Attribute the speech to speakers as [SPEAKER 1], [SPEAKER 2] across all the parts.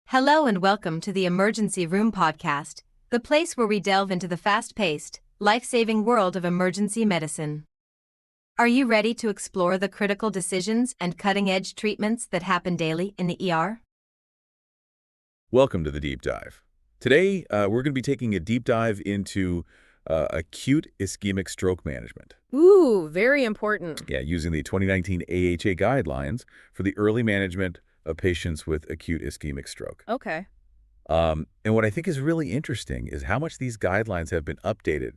[SPEAKER 1] Hello and welcome to the Emergency Room Podcast, the place where we delve into the fast-paced, life-saving world of emergency medicine. Are you ready to explore the critical decisions and cutting-edge treatments that happen daily in the ER?
[SPEAKER 2] Welcome to the Deep Dive. Today, we're going to be taking a deep dive into acute ischemic stroke management.
[SPEAKER 3] Ooh, very important.
[SPEAKER 2] Yeah, using the 2019 AHA guidelines for the early management of patients with acute ischemic stroke.
[SPEAKER 3] Okay.
[SPEAKER 2] And what I think is really interesting is how much these guidelines have been updated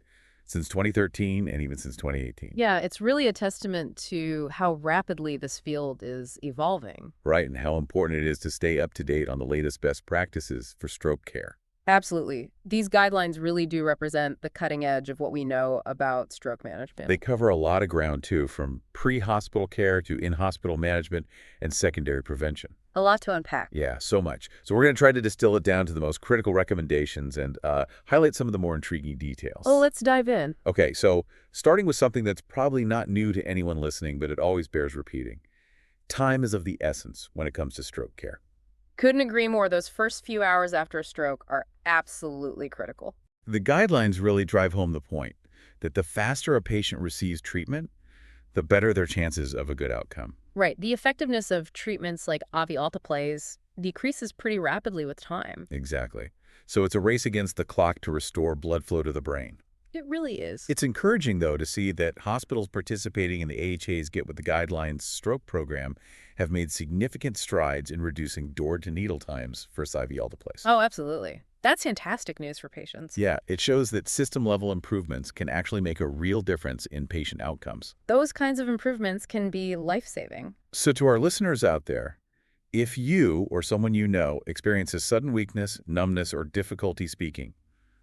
[SPEAKER 2] since 2013 and even since 2018.
[SPEAKER 3] Yeah, it's really a testament to how rapidly this field is evolving.
[SPEAKER 2] Right, and how important it is to stay up to date on the latest best practices for stroke care.
[SPEAKER 3] Absolutely. These guidelines really do represent the cutting edge of what we know about stroke management.
[SPEAKER 2] They cover a lot of ground, too, from pre-hospital care to in-hospital management and secondary prevention.
[SPEAKER 3] A lot to unpack.
[SPEAKER 2] Yeah, so much. So we're going to try to distill it down to the most critical recommendations and highlight some of the more intriguing details.
[SPEAKER 3] Well, let's dive in.
[SPEAKER 2] Okay, so starting with something that's probably not new to anyone listening, but it always bears repeating. Time is of the essence when it comes to stroke care.
[SPEAKER 3] Couldn't agree more. Those first few hours after a stroke are absolutely critical.
[SPEAKER 2] The guidelines really drive home the point that the faster a patient receives treatment, the better their chances of a good outcome.
[SPEAKER 3] Right. The effectiveness of treatments like alteplase decreases pretty rapidly with time.
[SPEAKER 2] Exactly. So it's a race against the clock to restore blood flow to the brain.
[SPEAKER 3] It really is.
[SPEAKER 2] It's encouraging, though, to see that hospitals participating in the AHA's Get With the Guidelines stroke program have made significant strides in reducing door-to-needle times for IV alteplase.
[SPEAKER 3] Oh, absolutely. That's fantastic news for patients.
[SPEAKER 2] Yeah, it shows that system-level improvements can actually make a real difference in patient outcomes.
[SPEAKER 3] Those kinds of improvements can be life-saving.
[SPEAKER 2] So to our listeners out there, if you or someone you know experiences sudden weakness, numbness, or difficulty speaking,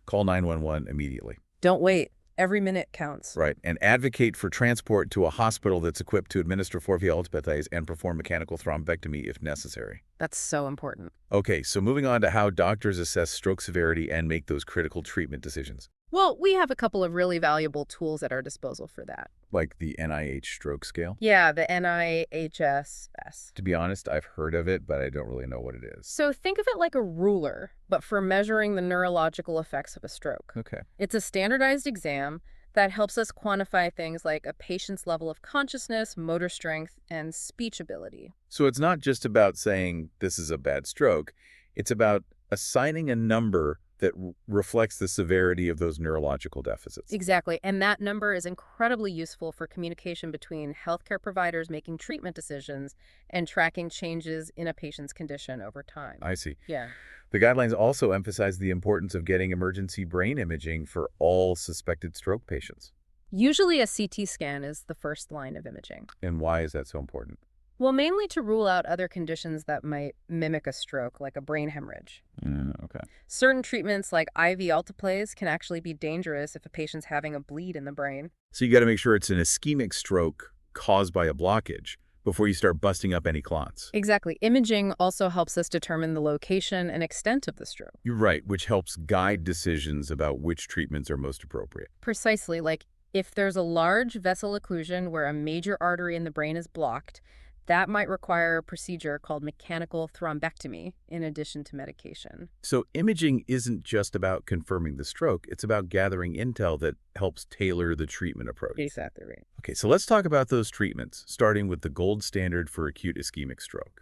[SPEAKER 2] call 911 immediately.
[SPEAKER 3] Don't wait. Every minute counts.
[SPEAKER 2] Right, and advocate for transport to a hospital that's equipped to administer 4-via alteplase and perform mechanical thrombectomy if necessary.
[SPEAKER 3] That's so important.
[SPEAKER 2] Okay, so moving on to how doctors assess stroke severity and make those critical treatment decisions.
[SPEAKER 3] Well, we have a couple of really valuable tools at our disposal for that.
[SPEAKER 2] Like the NIH stroke scale?
[SPEAKER 3] Yeah, the NIHSS.
[SPEAKER 2] To be honest, I've heard of it, but I don't really know what it is.
[SPEAKER 3] So think of it like a ruler, but for measuring the neurological effects of a stroke.
[SPEAKER 2] Okay.
[SPEAKER 3] It's a standardized exam that helps us quantify things like a patient's level of consciousness, motor strength, and speech ability.
[SPEAKER 2] So it's not just about saying this is a bad stroke. It's about assigning a number that reflects the severity of those neurological deficits.
[SPEAKER 3] Exactly. And that number is incredibly useful for communication between healthcare providers making treatment decisions and tracking changes in a patient's condition over time.
[SPEAKER 2] I see.
[SPEAKER 3] Yeah.
[SPEAKER 2] The guidelines also emphasize the importance of getting emergency brain imaging for all suspected stroke patients.
[SPEAKER 3] Usually a CT scan is the first line of imaging.
[SPEAKER 2] And why is that so important?
[SPEAKER 3] Well, mainly to rule out other conditions that might mimic a stroke, like a brain hemorrhage.
[SPEAKER 2] Okay.
[SPEAKER 3] Certain treatments like IV alteplase can actually be dangerous if a patient's having a bleed in the brain.
[SPEAKER 2] So you got to make sure it's an ischemic stroke caused by a blockage before you start busting up any clots.
[SPEAKER 3] Exactly. Imaging also helps us determine the location and extent of the stroke.
[SPEAKER 2] You're right, which helps guide decisions about which treatments are most appropriate.
[SPEAKER 3] Precisely. Like if there's a large vessel occlusion where a major artery in the brain is blocked, that might require a procedure called mechanical thrombectomy in addition to medication.
[SPEAKER 2] So imaging isn't just about confirming the stroke, it's about gathering intel that helps tailor the treatment approach.
[SPEAKER 3] Exactly right.
[SPEAKER 2] Okay, so let's talk about those treatments, starting with the gold standard for acute ischemic stroke.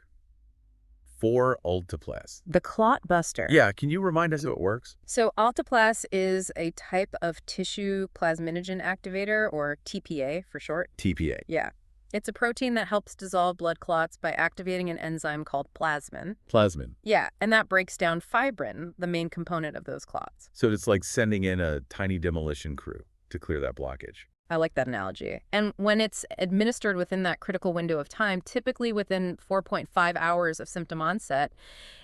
[SPEAKER 2] 4-alteplase.
[SPEAKER 3] The clot buster.
[SPEAKER 2] Yeah, can you remind us how it works?
[SPEAKER 3] So alteplase is a type of tissue plasminogen activator, or TPA for short.
[SPEAKER 2] TPA.
[SPEAKER 3] Yeah. It's a protein that helps dissolve blood clots by activating an enzyme called plasmin.
[SPEAKER 2] Plasmin.
[SPEAKER 3] Yeah, and that breaks down fibrin, the main component of those clots.
[SPEAKER 2] So it's like sending in a tiny demolition crew to clear that blockage.
[SPEAKER 3] I like that analogy. And when it's administered within that critical window of time, typically within 4.5 hours of symptom onset,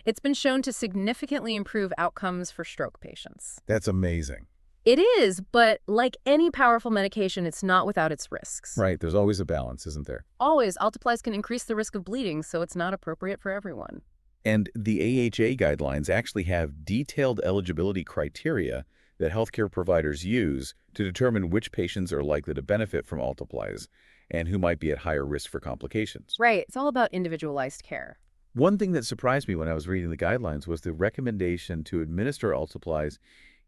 [SPEAKER 3] it's been shown to significantly improve outcomes for stroke patients.
[SPEAKER 2] That's amazing.
[SPEAKER 3] It is, but like any powerful medication, it's not without its risks.
[SPEAKER 2] Right, there's always a balance, isn't there?
[SPEAKER 3] Always, alteplase can increase the risk of bleeding, so it's not appropriate for everyone.
[SPEAKER 2] And the AHA guidelines actually have detailed eligibility criteria that healthcare providers use to determine which patients are likely to benefit from alteplase and who might be at higher risk for complications.
[SPEAKER 3] Right, it's all about individualized care.
[SPEAKER 2] One thing that surprised me when I was reading the guidelines was the recommendation to administer alteplase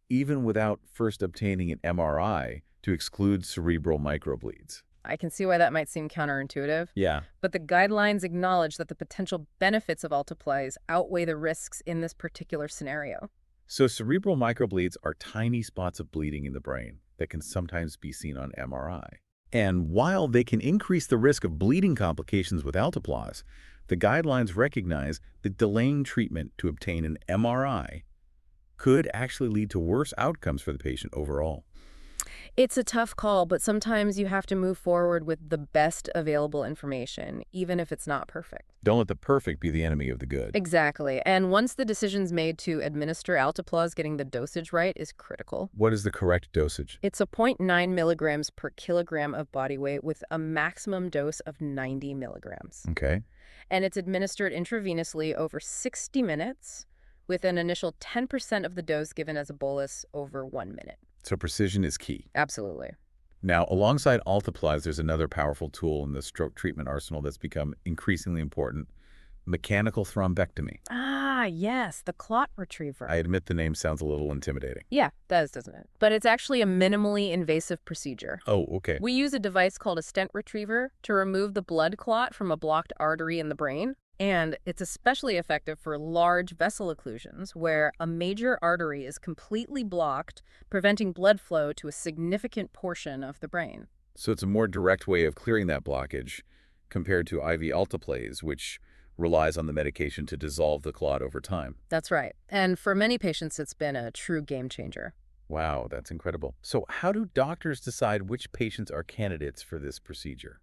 [SPEAKER 2] even without first obtaining an MRI to exclude cerebral microbleeds.
[SPEAKER 3] I can see why that might seem counterintuitive,
[SPEAKER 2] Yeah.
[SPEAKER 3] but the guidelines acknowledge that the potential benefits of alteplase outweigh the risks in this particular scenario.
[SPEAKER 2] So cerebral microbleeds are tiny spots of bleeding in the brain that can sometimes be seen on MRI. And while they can increase the risk of bleeding complications with alteplase, the guidelines recognize that delaying treatment to obtain an MRI could actually lead to worse outcomes for the patient overall.
[SPEAKER 3] It's a tough call, but sometimes you have to move forward with the best available information, even if it's not perfect.
[SPEAKER 2] Don't let the perfect be the enemy of the good.
[SPEAKER 3] Exactly. And once the decision's made to administer alteplase, getting the dosage right is critical.
[SPEAKER 2] What is the correct dosage?
[SPEAKER 3] It's a 0.9 milligrams per kilogram of body weight with a maximum dose of 90 milligrams.
[SPEAKER 2] Okay.
[SPEAKER 3] And it's administered intravenously over 60 minutes with an initial 10% of the dose given as a bolus over 1 minute.
[SPEAKER 2] So precision is key.
[SPEAKER 3] Absolutely.
[SPEAKER 2] Now, alongside alteplase, there's another powerful tool in the stroke treatment arsenal that's become increasingly important: mechanical thrombectomy.
[SPEAKER 3] Ah, yes, the clot retriever.
[SPEAKER 2] I admit the name sounds a little intimidating.
[SPEAKER 3] Yeah, does, doesn't it? But it's actually a minimally invasive procedure.
[SPEAKER 2] Oh, okay.
[SPEAKER 3] We use a device called a stent retriever to remove the blood clot from a blocked artery in the brain. And it's especially effective for large vessel occlusions where a major artery is completely blocked, preventing blood flow to a significant portion of the brain.
[SPEAKER 2] So it's a more direct way of clearing that blockage compared to IV alteplase, which relies on the medication to dissolve the clot over time.
[SPEAKER 3] That's right. And for many patients, it's been a true game changer.
[SPEAKER 2] Wow, that's incredible. So how do doctors decide which patients are candidates for this procedure?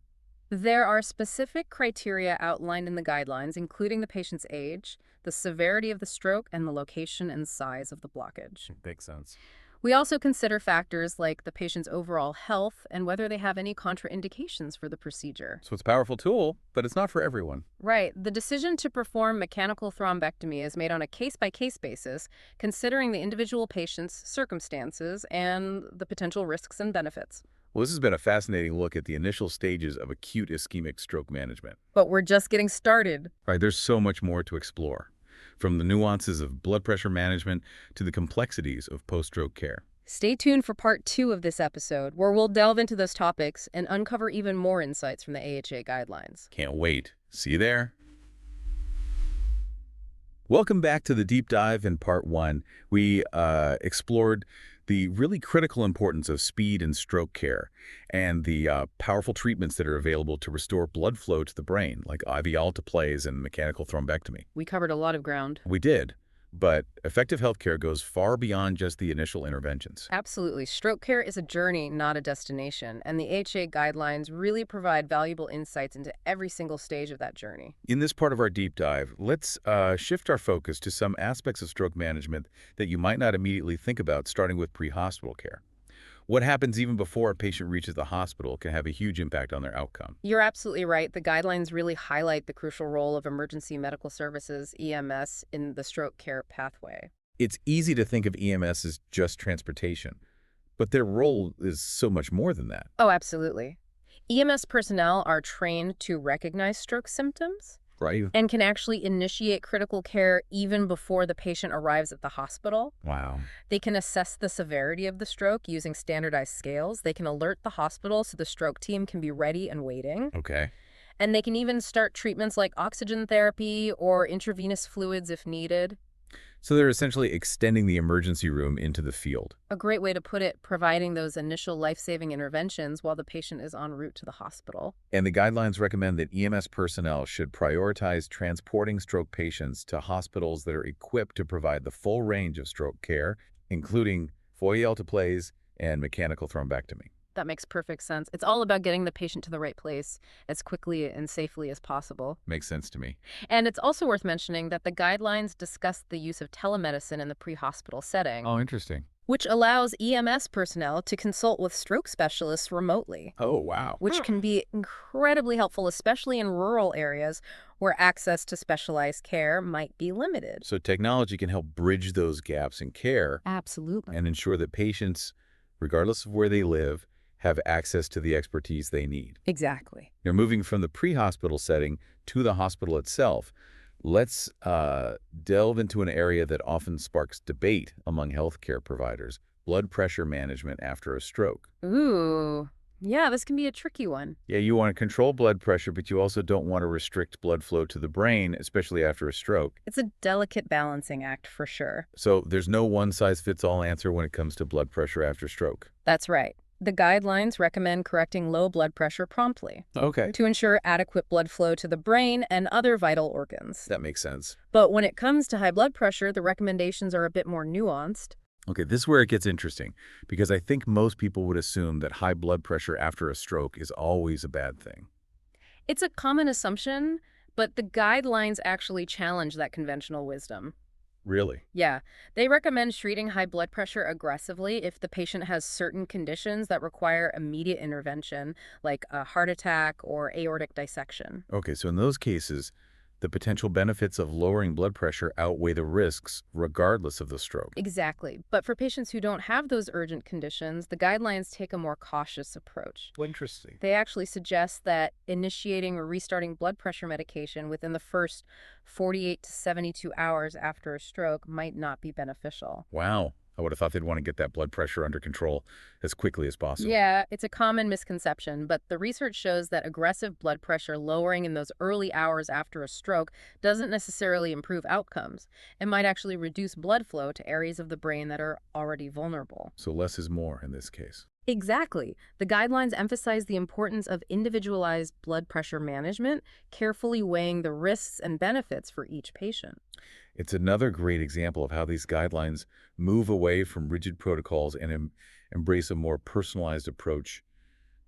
[SPEAKER 3] There are specific criteria outlined in the guidelines, including the patient's age, the severity of the stroke, and the location and size of the blockage.
[SPEAKER 2] Makes sense.
[SPEAKER 3] We also consider factors like the patient's overall health and whether they have any contraindications for the procedure.
[SPEAKER 2] So it's a powerful tool, but it's not for everyone.
[SPEAKER 3] Right. The decision to perform mechanical thrombectomy is made on a case-by-case basis, considering the individual patient's circumstances and the potential risks and benefits.
[SPEAKER 2] Well, this has been a fascinating look at the initial stages of acute ischemic stroke management.
[SPEAKER 3] But we're just getting started.
[SPEAKER 2] Right, there's so much more to explore, from the nuances of blood pressure management to the complexities of post-stroke care.
[SPEAKER 3] Stay tuned for part 2 of this episode, where we'll delve into those topics and uncover even more insights from the AHA guidelines.
[SPEAKER 2] Can't wait. See you there. Welcome back to the deep dive in part 1. We explored the really critical importance of speed in stroke care and the powerful treatments that are available to restore blood flow to the brain, like IV alteplase and mechanical thrombectomy.
[SPEAKER 3] We covered a lot of ground.
[SPEAKER 2] We did, but effective healthcare goes far beyond just the initial interventions.
[SPEAKER 3] Absolutely. Stroke care is a journey, not a destination, and the AHA guidelines really provide valuable insights into every single stage of that journey.
[SPEAKER 2] In this part of our deep dive, let's shift our focus to some aspects of stroke management that you might not immediately think about, starting with pre-hospital care. What happens even before a patient reaches the hospital can have a huge impact on their outcome.
[SPEAKER 3] You're absolutely right. The guidelines really highlight the crucial role of emergency medical services, EMS, in the stroke care pathway.
[SPEAKER 2] It's easy to think of EMS as just transportation, but their role is so much more than that.
[SPEAKER 3] Oh, absolutely. EMS personnel are trained to recognize stroke symptoms
[SPEAKER 2] Right?
[SPEAKER 3] and can actually initiate critical care even before the patient arrives at the hospital.
[SPEAKER 2] Wow.
[SPEAKER 3] They can assess the severity of the stroke using standardized scales. They can alert the hospital so the stroke team can be ready and waiting.
[SPEAKER 2] Okay.
[SPEAKER 3] And they can even start treatments like oxygen therapy or intravenous fluids if needed.
[SPEAKER 2] So they're essentially extending the emergency room into the field.
[SPEAKER 3] A great way to put it, providing those initial life-saving interventions while the patient is en route to the hospital.
[SPEAKER 2] And the guidelines recommend that EMS personnel should prioritize transporting stroke patients to hospitals that are equipped to provide the full range of stroke care, including IV alteplase and mechanical thrombectomy.
[SPEAKER 3] That makes perfect sense. It's all about getting the patient to the right place as quickly and safely as possible.
[SPEAKER 2] Makes sense to me.
[SPEAKER 3] And it's also worth mentioning that the guidelines discuss the use of telemedicine in the pre-hospital setting,
[SPEAKER 2] Oh, interesting.
[SPEAKER 3] which allows EMS personnel to consult with stroke specialists remotely,
[SPEAKER 2] Oh, wow.
[SPEAKER 3] which can be incredibly helpful, especially in rural areas where access to specialized care might be limited.
[SPEAKER 2] So technology can help bridge those gaps in care
[SPEAKER 3] Absolutely.
[SPEAKER 2] and ensure that patients, regardless of where they live, have access to the expertise they need.
[SPEAKER 3] Exactly.
[SPEAKER 2] Now, moving from the pre-hospital setting to the hospital itself, Let's delve into an area that often sparks debate among healthcare providers: blood pressure management after a stroke.
[SPEAKER 3] Ooh, yeah, this can be a tricky one.
[SPEAKER 2] Yeah, you want to control blood pressure, but you also don't want to restrict blood flow to the brain, especially after a stroke.
[SPEAKER 3] It's a delicate balancing act for sure.
[SPEAKER 2] So there's no one-size-fits-all answer when it comes to blood pressure after stroke.
[SPEAKER 3] That's right. The guidelines recommend correcting low blood pressure promptly
[SPEAKER 2] Okay.
[SPEAKER 3] to ensure adequate blood flow to the brain and other vital organs.
[SPEAKER 2] That makes sense.
[SPEAKER 3] But when it comes to high blood pressure, the recommendations are a bit more nuanced.
[SPEAKER 2] Okay, this is where it gets interesting, because I think most people would assume that high blood pressure after a stroke is always a bad thing.
[SPEAKER 3] It's a common assumption, but the guidelines actually challenge that conventional wisdom.
[SPEAKER 2] Really?
[SPEAKER 3] Yeah, they recommend treating high blood pressure aggressively if the patient has certain conditions that require immediate intervention, like a heart attack or aortic dissection.
[SPEAKER 2] Okay, so in those cases, the potential benefits of lowering blood pressure outweigh the risks regardless of the stroke.
[SPEAKER 3] Exactly. But for patients who don't have those urgent conditions, the guidelines take a more cautious approach.
[SPEAKER 2] Well, interesting.
[SPEAKER 3] They actually suggest that initiating or restarting blood pressure medication within the first 48 to 72 hours after a stroke might not be beneficial.
[SPEAKER 2] Wow. I would have thought they'd want to get that blood pressure under control as quickly as possible.
[SPEAKER 3] Yeah, it's a common misconception, but the research shows that aggressive blood pressure lowering in those early hours after a stroke doesn't necessarily improve outcomes. It might actually reduce blood flow to areas of the brain that are already vulnerable.
[SPEAKER 2] So less is more in this case.
[SPEAKER 3] Exactly. The guidelines emphasize the importance of individualized blood pressure management, carefully weighing the risks and benefits for each patient.
[SPEAKER 2] It's another great example of how these guidelines move away from rigid protocols and embrace a more personalized approach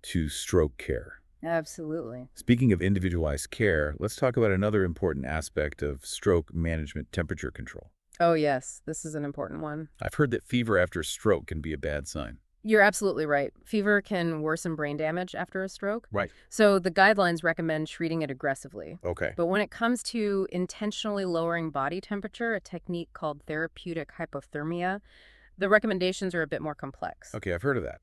[SPEAKER 2] to stroke care.
[SPEAKER 3] Absolutely.
[SPEAKER 2] Speaking of individualized care, let's talk about another important aspect of stroke management: temperature control.
[SPEAKER 3] Oh, yes, this is an important one.
[SPEAKER 2] I've heard that fever after stroke can be a bad sign.
[SPEAKER 3] You're absolutely right. Fever can worsen brain damage after a stroke.
[SPEAKER 2] Right.
[SPEAKER 3] So the guidelines recommend treating it aggressively.
[SPEAKER 2] Okay.
[SPEAKER 3] But when it comes to intentionally lowering body temperature, a technique called therapeutic hypothermia, the recommendations are a bit more complex.
[SPEAKER 2] Okay, I've heard of that.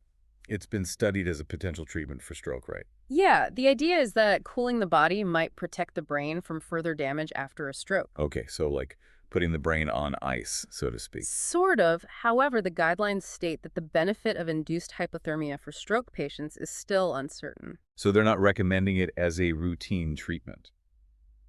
[SPEAKER 2] It's been studied as a potential treatment for stroke, right?
[SPEAKER 3] Yeah, the idea is that cooling the body might protect the brain from further damage after a stroke.
[SPEAKER 2] Okay, so like putting the brain on ice, so to speak.
[SPEAKER 3] Sort of. However, the guidelines state that the benefit of induced hypothermia for stroke patients is still uncertain.
[SPEAKER 2] So they're not recommending it as a routine treatment.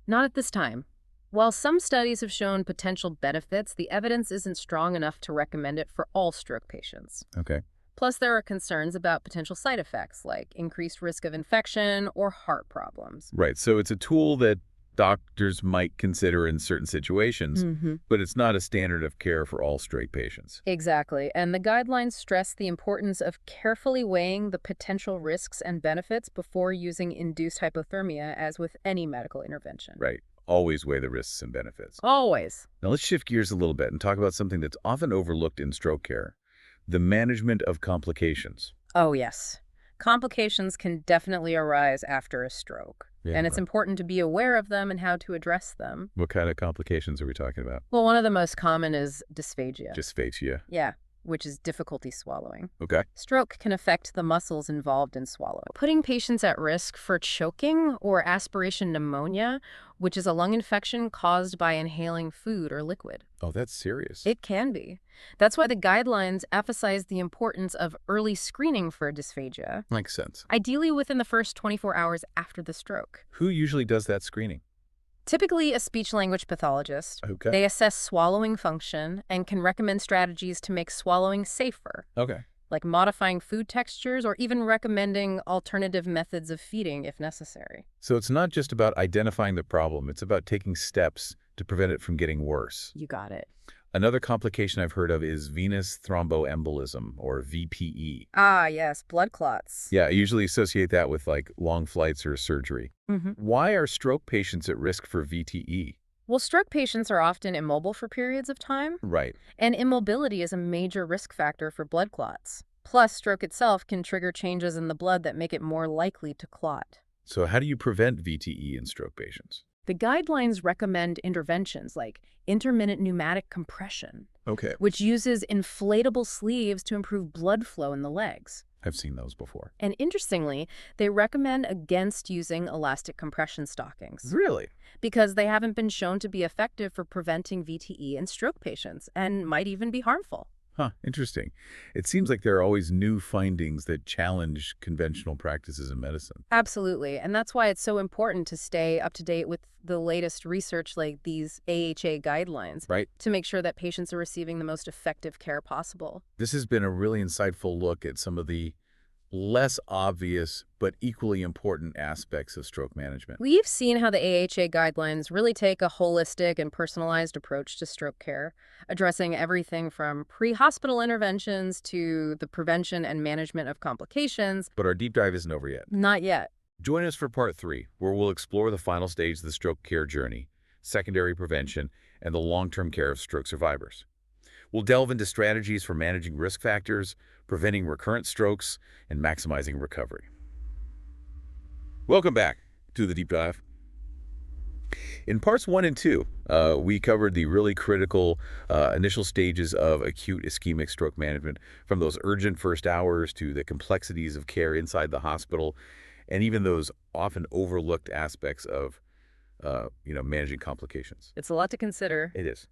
[SPEAKER 3] Not at this time. While some studies have shown potential benefits, the evidence isn't strong enough to recommend it for all stroke patients.
[SPEAKER 2] Okay.
[SPEAKER 3] Plus, there are concerns about potential side effects like increased risk of infection or heart problems.
[SPEAKER 2] Right, so it's a tool that doctors might consider in certain situations, but it's not a standard of care for all stroke patients.
[SPEAKER 3] Exactly. And the guidelines stress the importance of carefully weighing the potential risks and benefits before using induced hypothermia, as with any medical intervention.
[SPEAKER 2] Right. Always weigh the risks and benefits.
[SPEAKER 3] Always.
[SPEAKER 2] Now let's shift gears a little bit and talk about something that's often overlooked in stroke care: the management of complications.
[SPEAKER 3] Oh, yes. Complications can definitely arise after a stroke.
[SPEAKER 2] Yeah,
[SPEAKER 3] And it's
[SPEAKER 2] right.
[SPEAKER 3] important to be aware of them and how to address them.
[SPEAKER 2] What kind of complications are we talking about?
[SPEAKER 3] Well, one of the most common is dysphagia.
[SPEAKER 2] Dysphagia.
[SPEAKER 3] Yeah, which is difficulty swallowing.
[SPEAKER 2] Okay.
[SPEAKER 3] Stroke can affect the muscles involved in swallowing, putting patients at risk for choking or aspiration pneumonia, which is a lung infection caused by inhaling food or liquid.
[SPEAKER 2] Oh, that's serious.
[SPEAKER 3] It can be. That's why the guidelines emphasize the importance of early screening for dysphagia,
[SPEAKER 2] Makes sense.
[SPEAKER 3] ideally within the first 24 hours after the stroke.
[SPEAKER 2] Who usually does that screening?
[SPEAKER 3] Typically a speech-language pathologist.
[SPEAKER 2] Okay.
[SPEAKER 3] They assess swallowing function and can recommend strategies to make swallowing safer,
[SPEAKER 2] Okay.
[SPEAKER 3] like modifying food textures or even recommending alternative methods of feeding if necessary.
[SPEAKER 2] So it's not just about identifying the problem, it's about taking steps to prevent it from getting worse.
[SPEAKER 3] You got it.
[SPEAKER 2] Another complication I've heard of is venous thromboembolism, or VPE.
[SPEAKER 3] Ah, yes, blood clots.
[SPEAKER 2] Yeah, I usually associate that with like long flights or surgery. Why are stroke patients at risk for VTE?
[SPEAKER 3] Well, stroke patients are often immobile for periods of time,
[SPEAKER 2] Right.
[SPEAKER 3] and immobility is a major risk factor for blood clots. Plus, stroke itself can trigger changes in the blood that make it more likely to clot.
[SPEAKER 2] So how do you prevent VTE in stroke patients?
[SPEAKER 3] The guidelines recommend interventions like intermittent pneumatic compression,
[SPEAKER 2] Okay.
[SPEAKER 3] which uses inflatable sleeves to improve blood flow in the legs.
[SPEAKER 2] I've seen those before.
[SPEAKER 3] And interestingly, they recommend against using elastic compression stockings
[SPEAKER 2] Really?
[SPEAKER 3] because they haven't been shown to be effective for preventing VTE in stroke patients and might even be harmful.
[SPEAKER 2] Huh, interesting. It seems like there are always new findings that challenge conventional practices in medicine.
[SPEAKER 3] Absolutely. And that's why it's so important to stay up to date with the latest research like these AHA guidelines
[SPEAKER 2] Right.
[SPEAKER 3] to make sure that patients are receiving the most effective care possible.
[SPEAKER 2] This has been a really insightful look at some of the less obvious but equally important aspects of stroke management.
[SPEAKER 3] We've seen how the AHA guidelines really take a holistic and personalized approach to stroke care, addressing everything from pre-hospital interventions to the prevention and management of complications.
[SPEAKER 2] But our deep dive isn't over yet.
[SPEAKER 3] Not yet.
[SPEAKER 2] Join us for part 3, where we'll explore the final stage of the stroke care journey, secondary prevention, and the long-term care of stroke survivors. We'll delve into strategies for managing risk factors, preventing recurrent strokes, and maximizing recovery. Welcome back to the Deep Dive. In parts 1 and 2, we covered the really critical initial stages of acute ischemic stroke management, from those urgent first hours to the complexities of care inside the hospital, and even those often overlooked aspects of managing complications.
[SPEAKER 3] It's a lot to consider.
[SPEAKER 2] It is.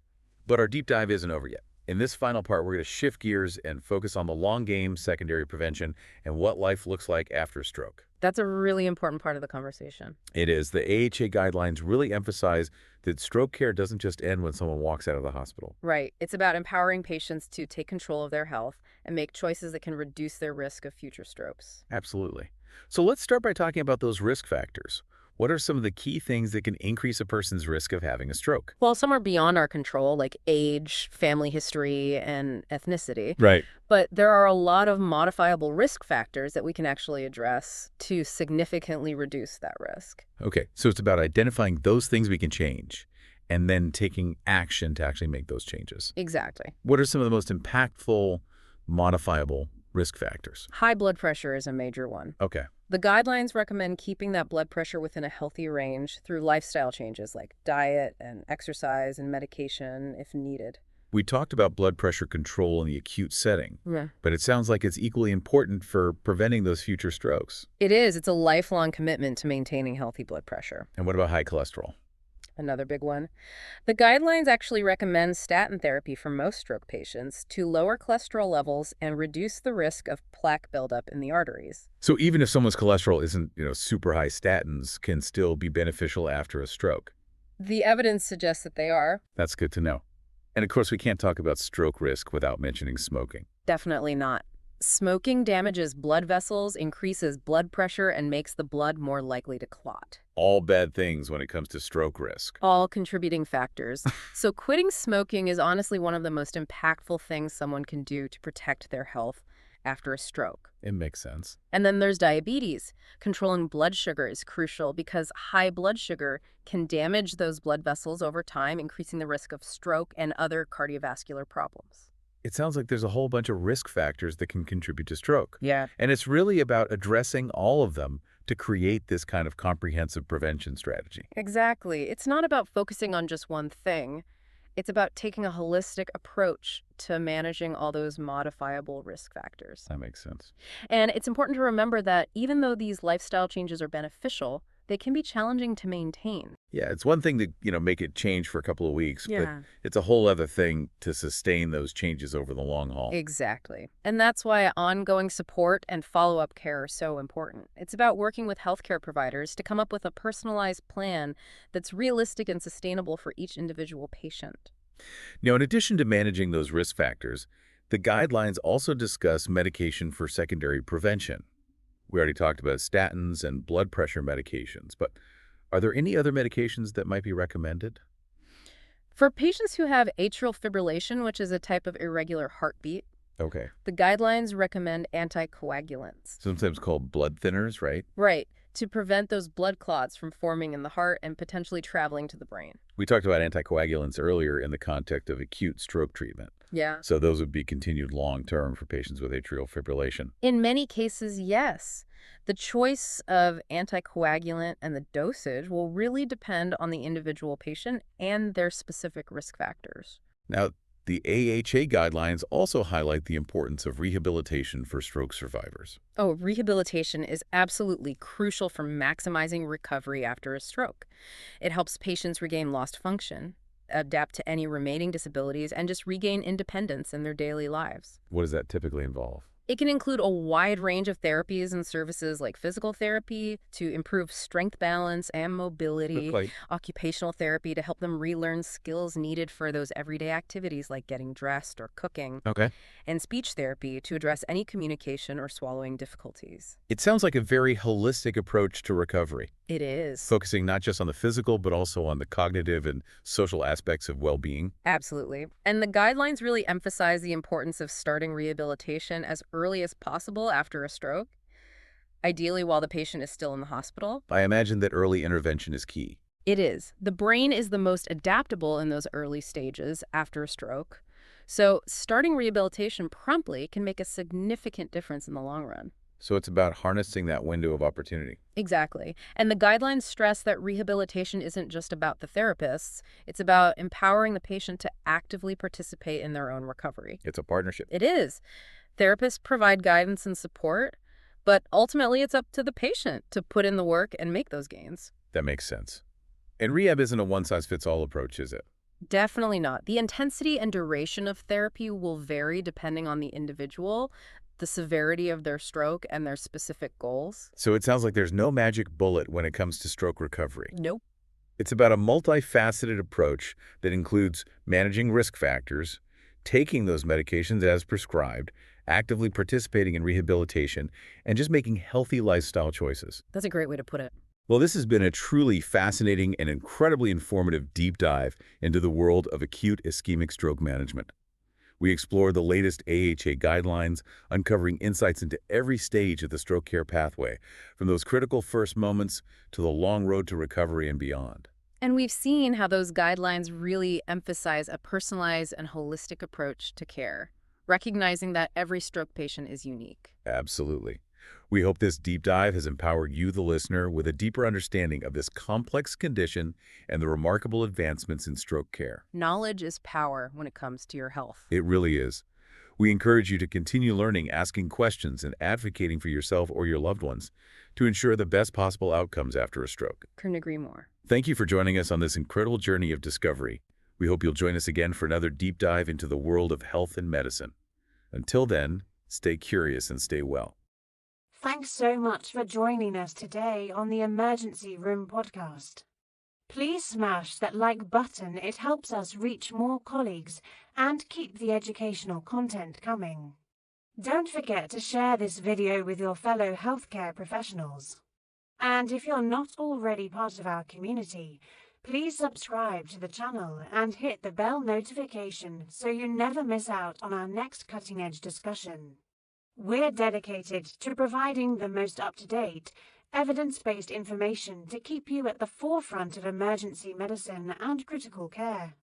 [SPEAKER 2] But our deep dive isn't over yet. In this final part, we're going to shift gears and focus on the long game, secondary prevention, and what life looks like after a stroke.
[SPEAKER 3] That's a really important part of the conversation.
[SPEAKER 2] It is. The AHA guidelines really emphasize that stroke care doesn't just end when someone walks out of the hospital.
[SPEAKER 3] Right. It's about empowering patients to take control of their health and make choices that can reduce their risk of future strokes.
[SPEAKER 2] Absolutely. So let's start by talking about those risk factors. What are some of the key things that can increase a person's risk of having a stroke?
[SPEAKER 3] Well, some are beyond our control, like age, family history, and ethnicity.
[SPEAKER 2] Right.
[SPEAKER 3] But there are a lot of modifiable risk factors that we can actually address to significantly reduce that risk.
[SPEAKER 2] Okay, so it's about identifying those things we can change and then taking action to actually make those changes.
[SPEAKER 3] Exactly.
[SPEAKER 2] What are some of the most impactful, modifiable risk factors?
[SPEAKER 3] High blood pressure is a major one.
[SPEAKER 2] Okay.
[SPEAKER 3] The guidelines recommend keeping that blood pressure within a healthy range through lifestyle changes like diet and exercise and medication if needed.
[SPEAKER 2] We talked about blood pressure control in the acute setting,
[SPEAKER 3] Yeah.
[SPEAKER 2] but it sounds like it's equally important for preventing those future strokes.
[SPEAKER 3] It is. It's a lifelong commitment to maintaining healthy blood pressure.
[SPEAKER 2] And what about high cholesterol?
[SPEAKER 3] Another big one. The guidelines actually recommend statin therapy for most stroke patients to lower cholesterol levels and reduce the risk of plaque buildup in the arteries.
[SPEAKER 2] So even if someone's cholesterol isn't, super high, statins can still be beneficial after a stroke.
[SPEAKER 3] The evidence suggests that they are.
[SPEAKER 2] That's good to know. And of course, we can't talk about stroke risk without mentioning smoking.
[SPEAKER 3] Definitely not. Smoking damages blood vessels, increases blood pressure, and makes the blood more likely to clot.
[SPEAKER 2] All bad things when it comes to stroke risk.
[SPEAKER 3] All contributing factors. So quitting smoking is honestly one of the most impactful things someone can do to protect their health after a stroke.
[SPEAKER 2] It makes sense.
[SPEAKER 3] And then there's diabetes. Controlling blood sugar is crucial because high blood sugar can damage those blood vessels over time, increasing the risk of stroke and other cardiovascular problems.
[SPEAKER 2] It sounds like there's a whole bunch of risk factors that can contribute to stroke.
[SPEAKER 3] Yeah.
[SPEAKER 2] And it's really about addressing all of them to create this kind of comprehensive prevention strategy.
[SPEAKER 3] Exactly. It's not about focusing on just one thing. It's about taking a holistic approach to managing all those modifiable risk factors.
[SPEAKER 2] That makes sense.
[SPEAKER 3] And it's important to remember that even though these lifestyle changes are beneficial, they can be challenging to maintain.
[SPEAKER 2] Yeah, it's one thing to, make it change for a couple of weeks, but
[SPEAKER 3] Yeah.
[SPEAKER 2] it's a whole other thing to sustain those changes over the long haul.
[SPEAKER 3] Exactly. And that's why ongoing support and follow-up care are so important. It's about working with healthcare providers to come up with a personalized plan that's realistic and sustainable for each individual patient.
[SPEAKER 2] Now, in addition to managing those risk factors, the guidelines also discuss medication for secondary prevention. We already talked about statins and blood pressure medications, but are there any other medications that might be recommended?
[SPEAKER 3] For patients who have atrial fibrillation, which is a type of irregular heartbeat,
[SPEAKER 2] Okay.
[SPEAKER 3] the guidelines recommend anticoagulants.
[SPEAKER 2] Sometimes called blood thinners, right?
[SPEAKER 3] Right, to prevent those blood clots from forming in the heart and potentially traveling to the brain.
[SPEAKER 2] We talked about anticoagulants earlier in the context of acute stroke treatment.
[SPEAKER 3] Yeah.
[SPEAKER 2] So those would be continued long-term for patients with atrial fibrillation.
[SPEAKER 3] In many cases, yes. The choice of anticoagulant and the dosage will really depend on the individual patient and their specific risk factors.
[SPEAKER 2] Now, The AHA guidelines also highlight the importance of rehabilitation for stroke survivors.
[SPEAKER 3] Oh, rehabilitation is absolutely crucial for maximizing recovery after a stroke. It helps patients regain lost function, adapt to any remaining disabilities, and just regain independence in their daily lives.
[SPEAKER 2] What does that typically involve?
[SPEAKER 3] It can include a wide range of therapies and services like physical therapy to improve strength balance and mobility,
[SPEAKER 2] Like,
[SPEAKER 3] occupational therapy to help them relearn skills needed for those everyday activities like getting dressed or cooking,
[SPEAKER 2] okay.
[SPEAKER 3] and speech therapy to address any communication or swallowing difficulties.
[SPEAKER 2] It sounds like a very holistic approach to recovery,
[SPEAKER 3] It is.
[SPEAKER 2] focusing not just on the physical, but also on the cognitive and social aspects of well-being.
[SPEAKER 3] Absolutely. And the guidelines really emphasize the importance of starting rehabilitation as early as possible after a stroke, ideally while the patient is still in the hospital.
[SPEAKER 2] I imagine that early intervention is key.
[SPEAKER 3] It is. The brain is the most adaptable in those early stages after a stroke. So starting rehabilitation promptly can make a significant difference in the long run.
[SPEAKER 2] So it's about harnessing that window of opportunity.
[SPEAKER 3] Exactly. And the guidelines stress that rehabilitation isn't just about the therapists. It's about empowering the patient to actively participate in their own recovery.
[SPEAKER 2] It's a partnership.
[SPEAKER 3] It is. Therapists provide guidance and support, but ultimately it's up to the patient to put in the work and make those gains.
[SPEAKER 2] That makes sense. And rehab isn't a one-size-fits-all approach, is it?
[SPEAKER 3] Definitely not. The intensity and duration of therapy will vary depending on the individual, the severity of their stroke, and their specific goals.
[SPEAKER 2] So it sounds like there's no magic bullet when it comes to stroke recovery.
[SPEAKER 3] Nope.
[SPEAKER 2] It's about a multifaceted approach that includes managing risk factors, taking those medications as prescribed, actively participating in rehabilitation, and just making healthy lifestyle choices.
[SPEAKER 3] That's a great way to put it.
[SPEAKER 2] Well, this has been a truly fascinating and incredibly informative deep dive into the world of acute ischemic stroke management. We explored the latest AHA guidelines, uncovering insights into every stage of the stroke care pathway, from those critical first moments to the long road to recovery and beyond.
[SPEAKER 3] And we've seen how those guidelines really emphasize a personalized and holistic approach to care, recognizing that every stroke patient is unique.
[SPEAKER 2] Absolutely. We hope this deep dive has empowered you, the listener, with a deeper understanding of this complex condition and the remarkable advancements in stroke care.
[SPEAKER 3] Knowledge is power when it comes to your health.
[SPEAKER 2] It really is. We encourage you to continue learning, asking questions, and advocating for yourself or your loved ones to ensure the best possible outcomes after a stroke.
[SPEAKER 3] Couldn't agree more.
[SPEAKER 2] Thank you for joining us on this incredible journey of discovery. We hope you'll join us again for another deep dive into the world of health and medicine. Until then, stay curious and stay well.
[SPEAKER 4] Thanks so much for joining us today on the Emergency Room podcast. Please smash that like button. It helps us reach more colleagues and keep the educational content coming. Don't forget to share this video with your fellow healthcare professionals. And if you're not already part of our community, please subscribe to the channel and hit the bell notification so you never miss out on our next cutting-edge discussion. We're dedicated to providing the most up-to-date, evidence-based information to keep you at the forefront of emergency medicine and critical care.